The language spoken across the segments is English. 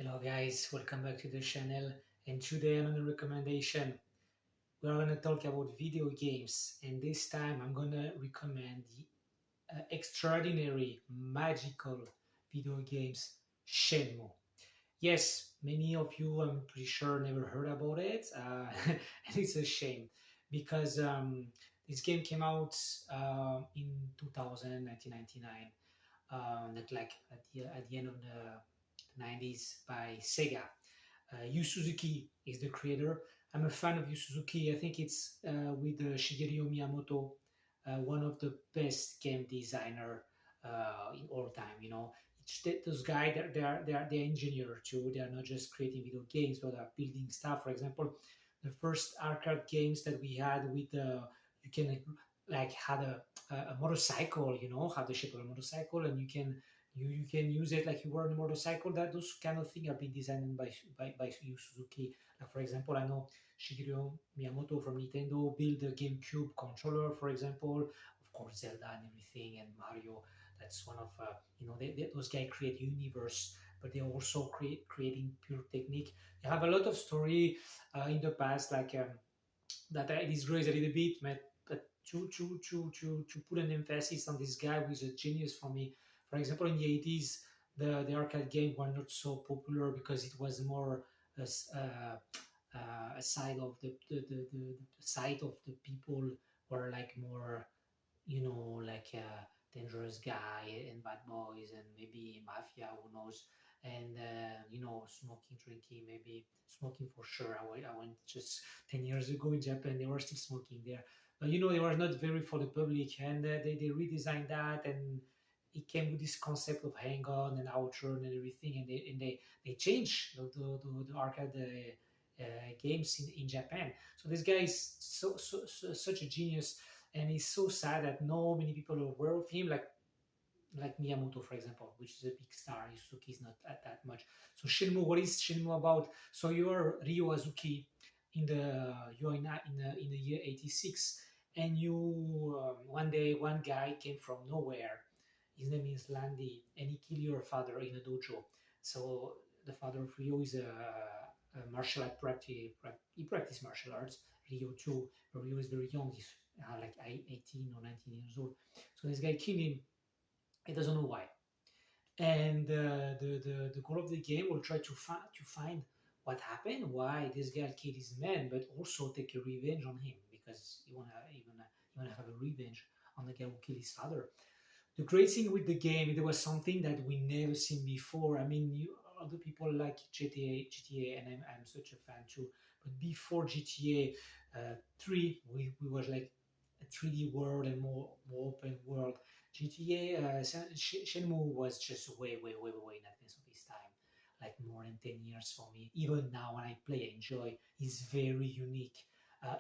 Hello guys, welcome back to the channel, and today I'm on a recommendation. We're going to talk about video games, and this time I'm going to recommend the extraordinary, magical video games Shenmue. Yes, many of you, I'm pretty sure, never heard about it, and it's a shame because this game came out in 2000, 1999, not like at the end of the 90s by Sega. Yu Suzuki is the creator. I'm a fan of Yu Suzuki. I think it's with Shigeru Miyamoto, one of the best game designer in all time. Those guys, they're engineer too. They are not just creating video games, but are building stuff. For example, the first arcade games that we had with you can like had a motorcycle, have the shape of a motorcycle, and you can use it like you were on a motorcycle. That those kind of things have been designed by Yu Suzuki. Like for example, I know Shigeru Miyamoto from Nintendo built the GameCube controller, for example. Of course, Zelda and everything, and Mario. That's one of those guys create universe, but they're also creating pure technique. They have a lot of story in the past, like that I disgrace a little bit, but to put an emphasis on this guy who is a genius for me. For example, in the 80s, the arcade game were not so popular because it was more a, a side of the side of the people were like more, like a dangerous guy and bad boys and maybe mafia, who knows, and smoking, drinking, maybe smoking for sure. I went just 10 years ago in Japan, they were still smoking there, but they were not very for the public, and they redesigned that, and it came with this concept of hang on and outrun and everything, and they changed the arcade games in Japan. So this guy is such a genius, and it's so sad that no many people are aware of him, like Miyamoto, for example, which is a big star. Yusuke is not that much. So Shenmue, what is Shenmue about? So you are Ryo Azuki you're in the year 86, and you one day one guy came from nowhere. His name is Landy, and he killed your father in a dojo. So the father of Ryo is a martial art he practiced martial arts. Ryo too. Ryo is very young. He's like 18 or 19 years old. So this guy killed him. He doesn't know why. And the goal of the game will try to find what happened, why this guy killed his man, but also take a revenge on him because you wanna have a revenge on the guy who killed his father. The great thing with the game, there was something that we never seen before. I mean, other people like GTA, and I'm such a fan too. But before GTA 3, we was like a 3D world and more open world. GTA Shenmue was just way in advance of his time, like more than 10 years for me. Even now, when I play, I enjoy. It's very unique.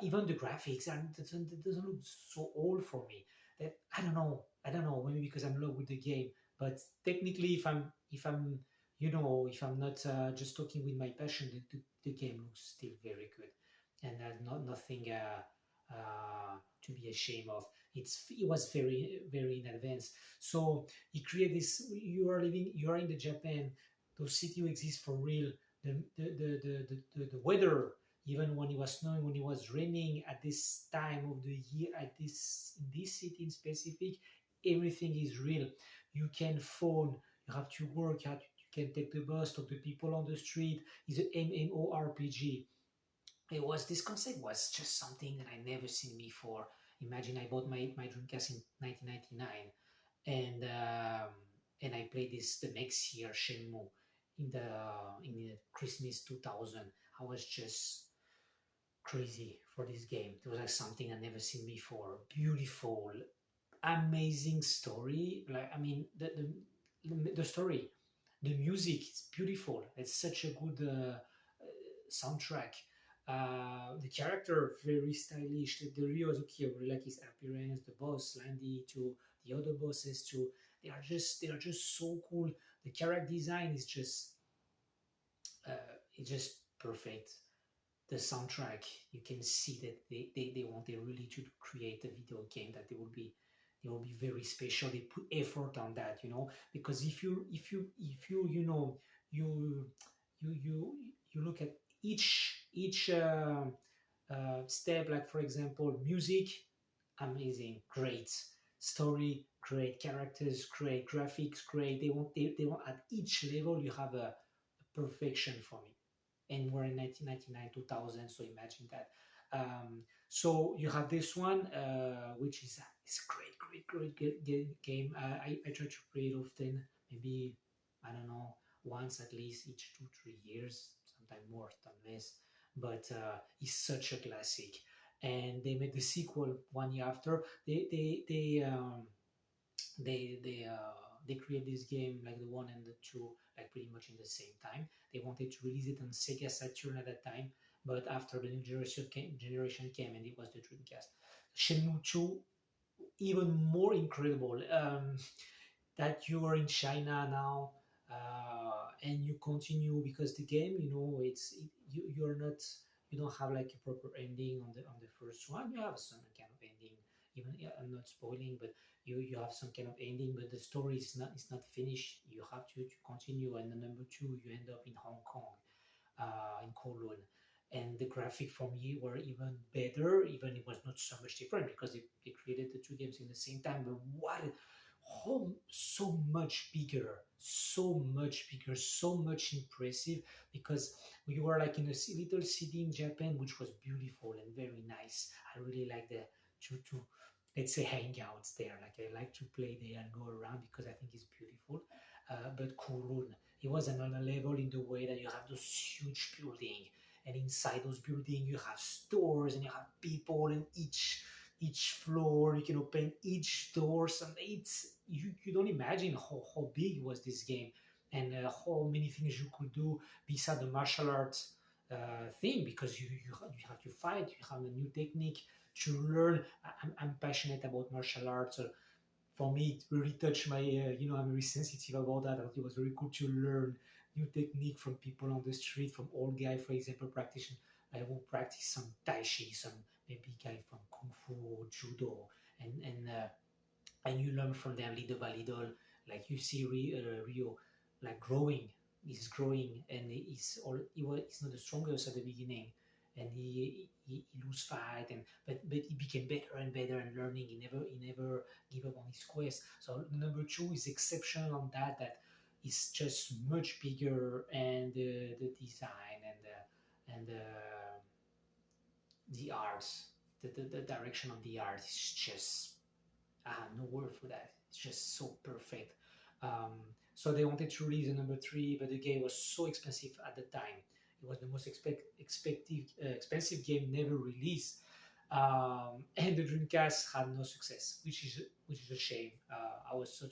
Even the graphics doesn't look so old for me. That I don't know, maybe because I'm in love with the game. But technically, if I'm not just talking with my passion, the game looks still very good, and not nothing to be ashamed of. It was very in advance. So he created this. You are in the Japan. Those city exist for real. The weather, even when it was snowing, when it was raining at this time of the year, at this in this city in specific, everything is real. You can phone, you have to work, you can take the bus, talk to people on the street. It's an MMORPG. This concept was just something that I never seen before. Imagine I bought my Dreamcast in 1999, and I played this the next year Shenmue in the Christmas 2000. I was just crazy for this game. It was like something I never seen before. Beautiful, amazing story. Like I mean, the story, the music is beautiful. It's such a good soundtrack. The character very stylish. The Ryozuki, I really like his appearance. The boss Landy too. The other bosses too. They are just so cool. The character design is just it's just perfect. The soundtrack, you can see that they wanted really to create a video game that they will be very special. They put effort on that, because if you you look at each step, like for example, music, amazing, great story, great characters, great graphics, great. They want at each level you have a perfection for me. And we're in 1999, 2000, so imagine that. So you have this one, which is a great game. I try to play it often, maybe, I don't know, once at least each 2 3 years, sometimes more, sometimes less. But it's such a classic. And they made the sequel 1 year after. They create this game like the one and the two like pretty much in the same time. They wanted to release it on Sega Saturn at that time, but after the new generation came and it was the Dreamcast. Shenmue 2, even more incredible. That you are in China now, and you continue because the game, you're not, you don't have like a proper ending on the first one. You have some kind of ending. Even, yeah, I'm not spoiling, but you have some kind of ending, but the story is not finished. You have to continue, and the number two, you end up in Hong Kong, in Kowloon. And the graphic for me were even better, even it was not so much different because they created the two games in the same time. But what, so much bigger, so much impressive, because we were like in a little city in Japan, which was beautiful and very nice. I really like the to let's say hangouts there. Like I like to play there and go around because I think it's beautiful. But Kowloon, it was another level in the way that you have those huge building, and inside those buildings you have stores and you have people, and each floor you can open each door. And you don't imagine how big was this game, and how many things you could do beside the martial arts thing, because you have to fight, you have a new technique to learn. I'm passionate about martial arts, so for me it really touched my I'm very sensitive about that. I thought it was very cool to learn new technique from people on the street, from old guy, for example, practitioner like who practice some tai chi, some maybe guy from kung fu or judo, and you learn from them little by little. Like you see Rio like growing, he's growing, and he's not the strongest at the beginning, and he lose fight, and but he became better and better and learning. He never give up on his quest. So number two is exceptional on that is just much bigger, and the design and the arts, the direction of the art is just, I have no word for that. It's just so perfect. Um, so they wanted to release a number three, but the game was so expensive at the time. It was the most expensive game never released, and the Dreamcast had no success, which is a shame. I was so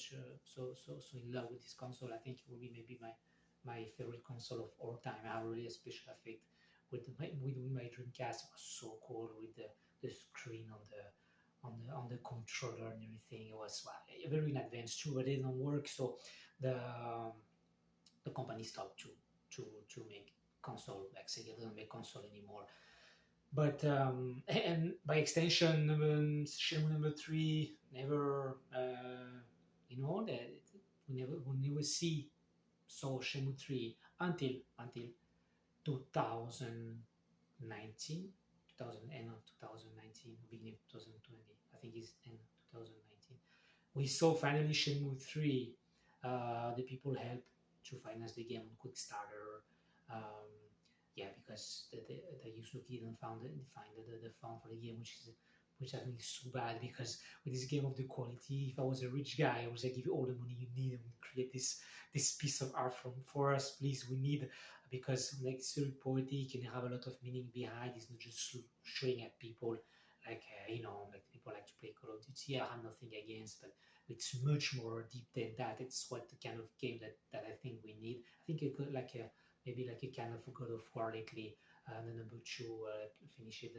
in love with this console. I think it will be maybe my favorite console of all time. I have really a special effect with my Dreamcast. It was so cool with the screen on the controller and everything. It was very in advance too, but it didn't work. So the company stopped to make console. Like Sega doesn't make console anymore. But and by extension, Shenmue number three never, that we never saw Shenmue three until 2019, 2000, end of 2019, beginning of 2020. I think it's end of 2019. We saw finally Shenmue 3. The people helped to finance the game on Quickstarter. Um, yeah, because the Yu Suzuki didn't find the fund for the game, which I think is so bad, because with this game of the quality, if I was a rich guy, I would say give you all the money you need and create this piece of art for us, please. We need, because like it's very poetic and have a lot of meaning behind. It's not just showing at people like like people like to play Call of Duty. I have nothing against, but it's much more deep than that. It's what the kind of game that I think we need. I think it could like a maybe like a kind of God of War lately. The number two finish it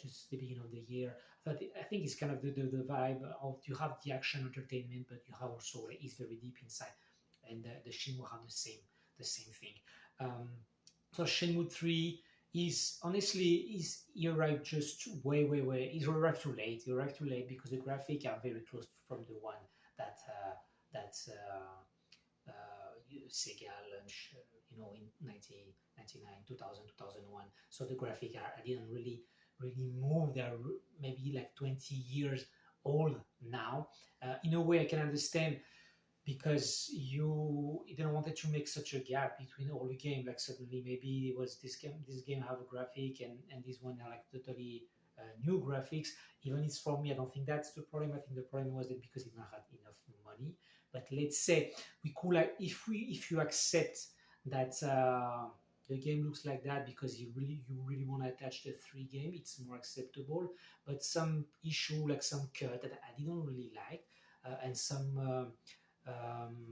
just the beginning of the year. I think it's kind of the vibe of, you have the action entertainment, but you have also it's very deep inside, and the Shenmue have the same thing. Um, so Shenmue 3 is honestly is you arrived just way. You arrived too late. You arrived too late because the graphics are very close from the one that Sega launched, in 1999, 2000, 2001. So the graphic I didn't really move. They are maybe like 20 years old now. In a way, I can understand because you didn't wanted to make such a gap between all the game. Like suddenly maybe it was this game have a graphic and this one are like totally new graphics. Even it's for me, I don't think that's the problem. I think the problem was that because it not had enough money. But let's say we could like if you accept that the game looks like that because you really want to attach the three game, it's more acceptable. But some issue like some cut that I didn't really like and um,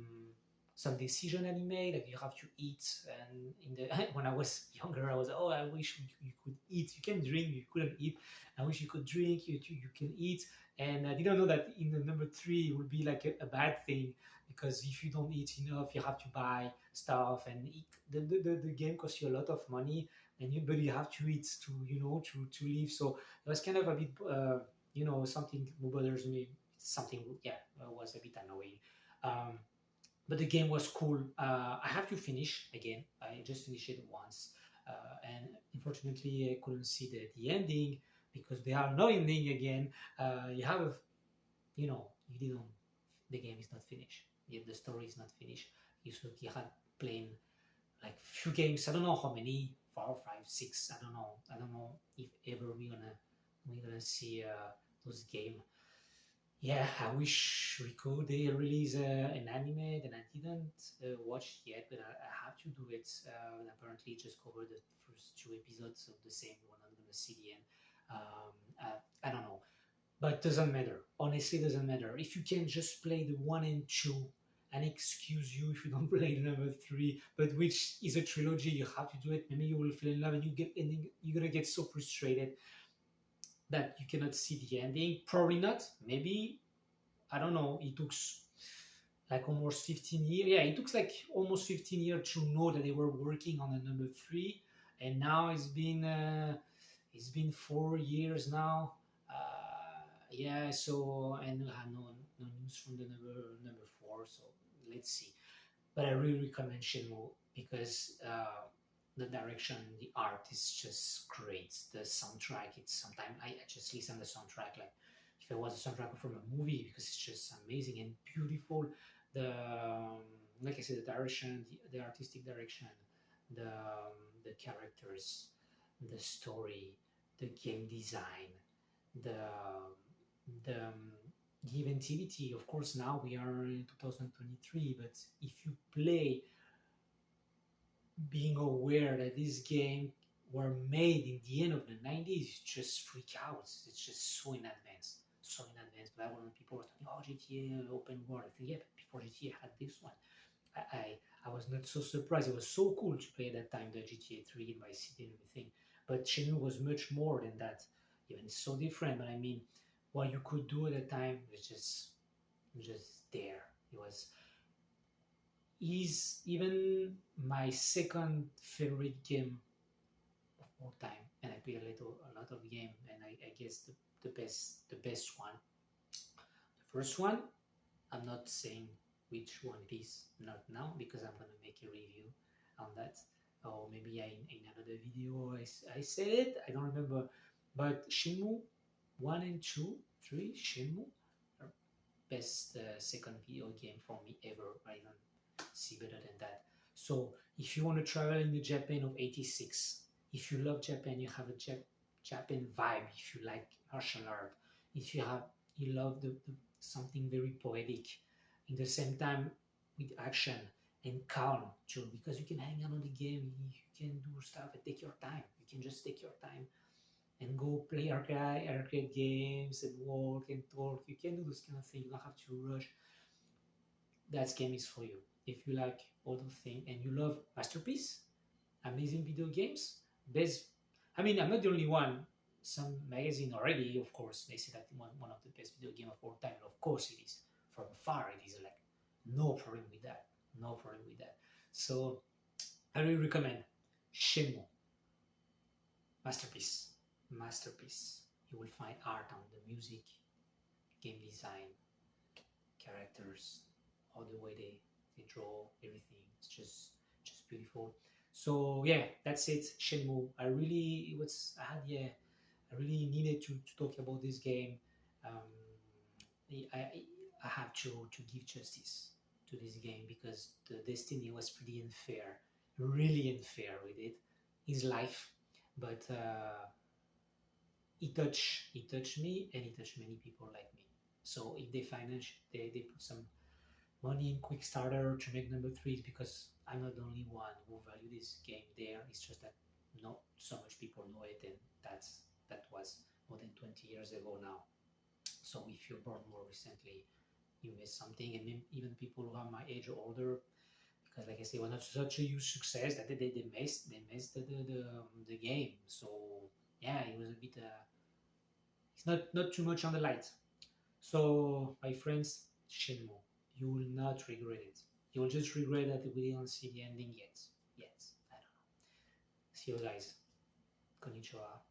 some decision that he made, like you have to eat. And in the when I was younger, I was I wish you could eat. You can drink, you couldn't eat. I wish you could drink, you can eat. And I didn't know that in the number three it would be like a bad thing because if you don't eat enough, you have to buy stuff and eat. The game costs you a lot of money, and but you have to eat to to live. So it was kind of a bit something that bothers me. Something was a bit annoying. Um, but the game was cool. I have to finish again. I just finished it once, and unfortunately, I couldn't see the ending because they are no ending again. You have, you didn't. The game is not finished. The story is not finished. Yu Suzuki had playing like few games. I don't know how many, 4, 5, 6. I don't know. I don't know if ever we're gonna see those game. Yeah, I wish we could. They release an anime that I didn't watch yet, but I have to do it. And apparently, just covered the first 2 episodes of the same. We're not gonna see the end. I don't know, but doesn't matter. Honestly, doesn't matter. If you can just play the one and two, and excuse you if you don't play the number three, but which is a trilogy, you have to do it. Maybe you will fall in love, and you're gonna get so frustrated that you cannot see the ending. Probably not. Maybe I don't know. It took like almost 15 years. Yeah, it took like almost 15 years to know that they were working on the number three, and now it's been 4 years now. Yeah. So and no news from the number four. So let's see. But I really recommend Shenmue because the direction, the art is just great. The soundtrack, it's sometimes I just listen to the soundtrack like if it was a soundtrack from a movie because it's just amazing and beautiful. The like I said, the direction, the artistic direction, the characters, the story, the game design, the the the inventivity. Of course, now we are in 2023, but if you play being aware that this game were made in the end of the 90s, you just freak out. It's just so in advance. So in advance. But when people were talking, GTA open world, I think, yeah, but before GTA had this one. I was not so surprised. It was so cool to play at that time, the GTA 3 in my city and everything. But Shenmue was much more than that. Even it's so different. But I mean, what you could do at the time was just there. It was is even my second favorite game of all time, and I play a lot of game, and I guess the best one. The first one, I'm not saying which one it is, not now, because I'm gonna make a review on that, or maybe in another video I said it. I don't remember, but Shenmue 1 and 2, 3, Shenmue are best second video game for me ever. I don't see better than that. So if you want to travel in the Japan of '86, if you love Japan, you have a Japan vibe. If you like martial art, if you love the something very poetic, in the same time with action and calm too, because you can hang out on the game, you can do stuff and take your time. You can just take your time and go play arcade games and walk and talk. You can do this kind of thing. You don't have to rush. That game is for you. If you like all those things and you love masterpiece, amazing video games, best. I mean, I'm not the only one. Some magazine already, of course, they say that one of the best video game of all time. And of course, it is. From far, it is like no problem with that. No problem with that. So I really recommend Shenmue. Masterpiece. Masterpiece. You will find art on the music, game design, characters, all the way they draw everything. It's just beautiful. So yeah, that's it. Shenmue. I really, it was, I had, yeah, I really needed to talk about this game. Um, I have to give justice to this game because the destiny was pretty unfair, really unfair with it. His life, but he touched me, and he touched many people like me. So if they they put some money in Quickstarter to make number three, is because I'm not the only one who value this game there. It's just that not so much people know it, and that was more than 20 years ago now. So if you're born more recently, you miss something, and even people who are my age or older, because like I say, it was not such a huge success that they missed the game. So yeah, it was a bit. It's not too much on the light. So my friends, Shenmue, you will not regret it. You will just regret that we didn't see the ending yet. Yet, I don't know. See you guys. Konnichiwa.